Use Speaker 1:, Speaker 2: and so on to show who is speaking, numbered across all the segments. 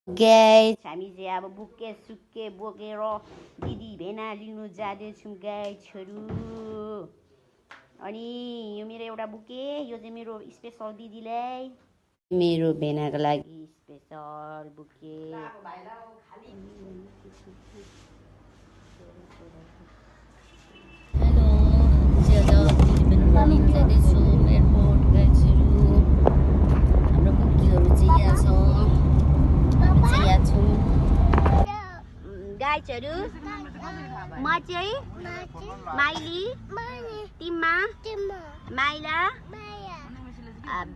Speaker 1: Guys हामी चाहिँ अब बुके सुके बोकेर दिदी भेना लिनु जाँदैछौँ गाइसहरू। अनि यो मेरो एउटा बुके, यो चाहिँ मेरो स्पेसल दिदीलाई, मेरो भेनाको लागि स्पेसल बुके। हेलो, दिदी जाँदैछु एयरपोर्ट गाइसहरू। हाम्रो बुकीहरू चाहिँ यहाँ छ। गाइसहरू म चाहिँ माइली टिम्मा माइला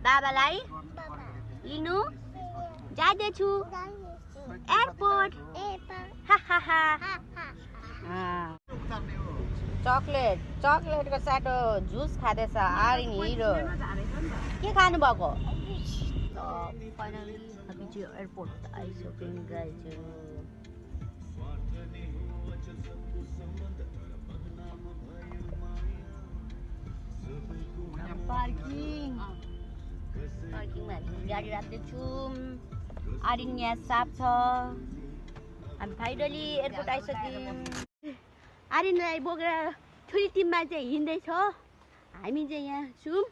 Speaker 1: बाबालाई लिनु जाँदैछु एयरपोर्ट। चकलेटको साटो जुस खाँदैछ आरिन हिरो। के खानु भएको? फाइनली हामी चाहिँ एयरपोर्ट आइसक्यौँ गाइसहरू। पार्किङमा गाडी राख्दैछौँ। आरिन यहाँ साफ छ। हामी फाइनली एयरपोर्ट आइसक्यौँ। आरिनलाई बोकेर छोरी टिममा चाहिँ हिँड्दैछ। हामी चाहिँ यहाँ छौँ।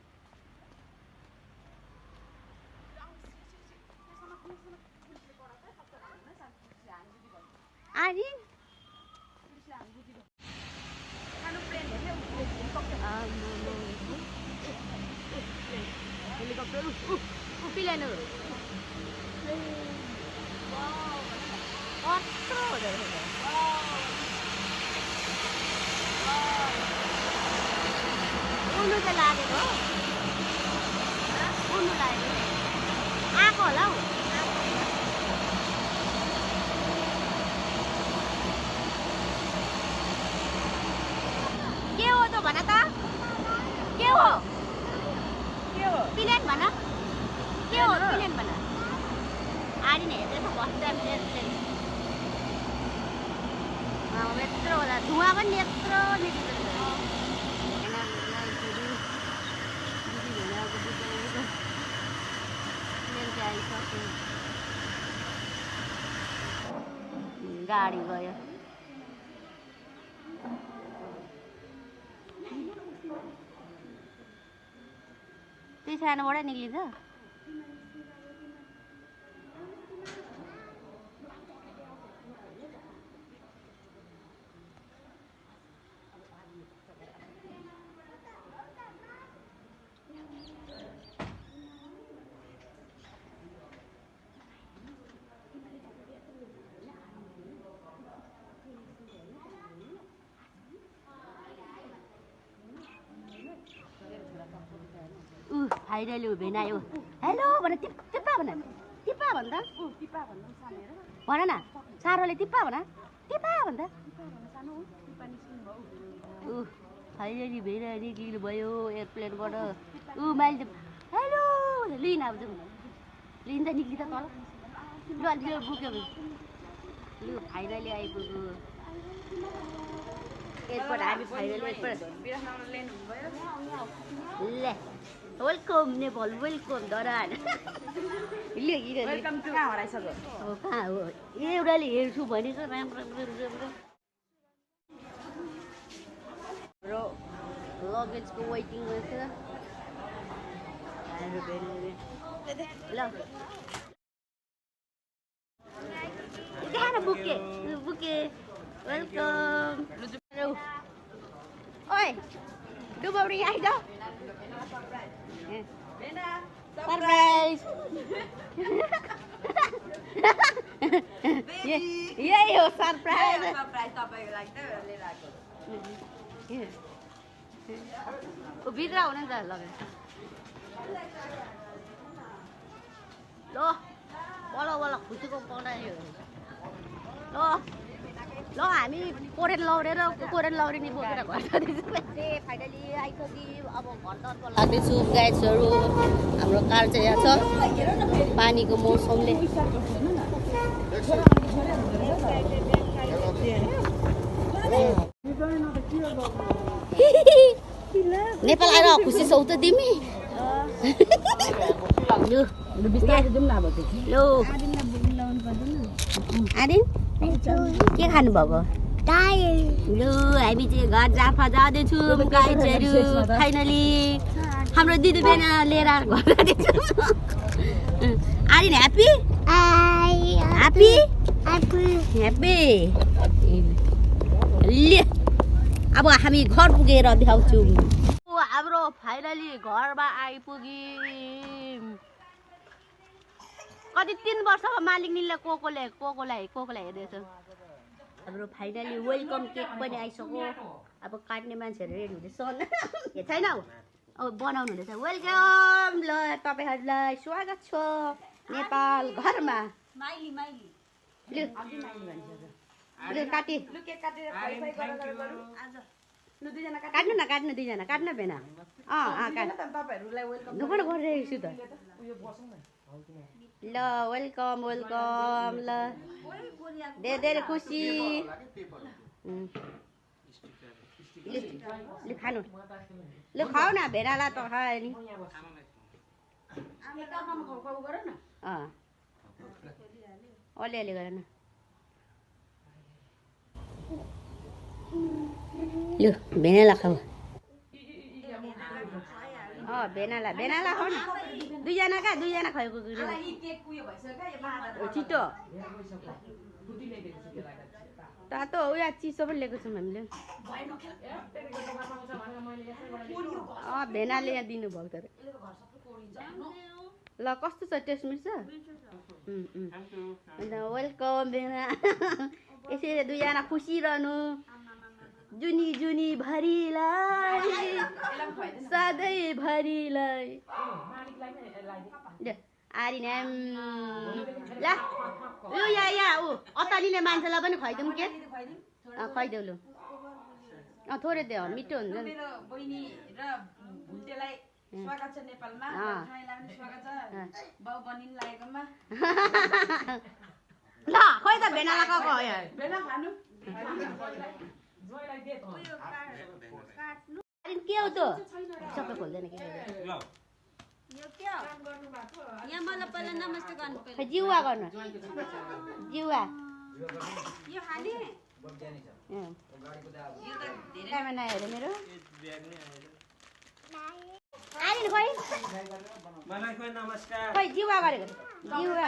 Speaker 1: आरिन हेलिकप्टर पिलानु उड्नु त लागेको उड्नु लागेको आएको होला हौ। के हो त भन त? के हो प्लेन भन? के हो प्लेन भन? आरिन हेर्दैछ फर्स्ट टाइम प्लेन। यत्रो होला धुवा पनि यत्रो निस्किँदैछ। गाडी गयो। त्यही सानोबाटै निक्लिन्छ। फाइनली भेनायो। हेलो भन टिप्पा भन टिप्पा भन त भन न सारोले टिप्पा भन टिप्पा भन त। फाइनली भेना निक्लिनु भयो एयरप्लेनबाट। माइली हेलो लिन अब जाउँ लिन त निक्लि त तल लु अलि बुक्यो लु फाइनली आइपुग्यो एयरपोर्ट। हामी फाइनली एयरपोर्ट ले वेलकम नेपाल वेलकम दरान। वेलकम टु कहाँ हराइसक्यो? हो कहाँ हो एउटाले हेर्छु भनेको राम्रो लगेजको वेटिङमा छ। ल देखा न बुके बुके वेलकम। ओए डुबौरी आइज सरप्राइज। यही हो सरप्राइज। भित्र हुन त लगे ल बल बल खुसीको बनायो। ल हामी कोरेन लौरेनी बोकेर घर जाँदैछौँ। फाइनली आइसक्यौँ। अब घरतर्फ लाग्दैछु गाइसहरू। हाम्रो कार चाहिँ यहाँ छ। पानीको मौसमले नेपाल आएर खुसी छौ त तिमी? लु बिस्तारै जाउँ न अब। लु आर्यन के खानुभएको लु हामी चाहिँ घर जाफा जाँदैछौँ गाईहरू फाइनली हाम्रो दिदी बहिनी लिएर घर जाँदैछौँ आर्यन ह्याप्पी ह्याप्पी ह्याप्पी ले अब हामी घर पुगेर देखाउँछौँ हाम्रो फाइनली घरमा आइपुग्यौँ कति 3 वर्षको मालिकनीले कोकोलाई हेर्दैछ हाम्रो फाइनली वेलकम केक पनि आइसक्यो अब काट्ने मान्छेहरू रेडी हुँदैछ छैन अब बनाउनु हुँदैछ वेलकम ल तपाईँहरूलाई स्वागत छ नेपाल घरमा काट्नु दुईजना काट्नु भएन गरिरहेको छु त ल वेलकम ल धेरै खुसी ल खानु ल खाऊ न भेनाला त खायो नि अलिअलि गर न लु भेनाला खाऊ भेनाला खाऊ न दुईजना खाएको छिटो तातो उयो चिसो पनि लिएको छौँ हामीले भेनाले यहाँ दिनुभएको त ल कस्तो छ टेस्ट मिल्छ अन्त वेलकम भेना यसरी दुईजना खुसी रहनु जुनी भरिलाई सधैँ भरिलाई आर्यन ल यहाँ ऊ अतालिने मान्छेलाई पनि खुवाइदिउँ के खुवाइदेऊ लु थोरै देऊ मिठो हुन्छ नि स्वागत छ नेपालमा स्वागत छ बाउ बनिन लागेकोमा ल खोइ त भेना लगाएको भेना खानु के हो त सबै खोल्दैन के यहाँ मलाई पहिला नमस्ते गर्नु पर्छ जिउवा गर्नु जिउवा यो खाने क्यामेरा हेर्नु मेरो आर्यन खोइ नमस्कार खोइ जिउवा गरेको जिउवा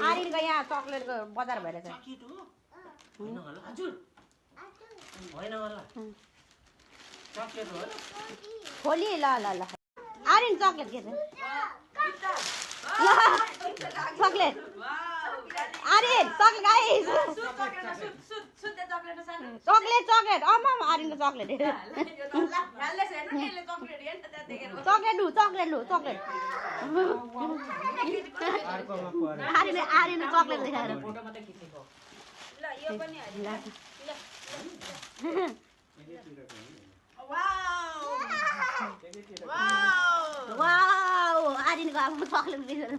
Speaker 1: आर्यनको यहाँ चक्लेटको बजार भएर छ खोली ल आर्यन चक्लेट के छ चक्लेट आर्यन चक्लेट चक्लेट आमा आर्यनको चक्लेट आर्यन चक्लेट देखाएर आर्यनको अब चक्लेट देखेर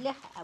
Speaker 1: ले अब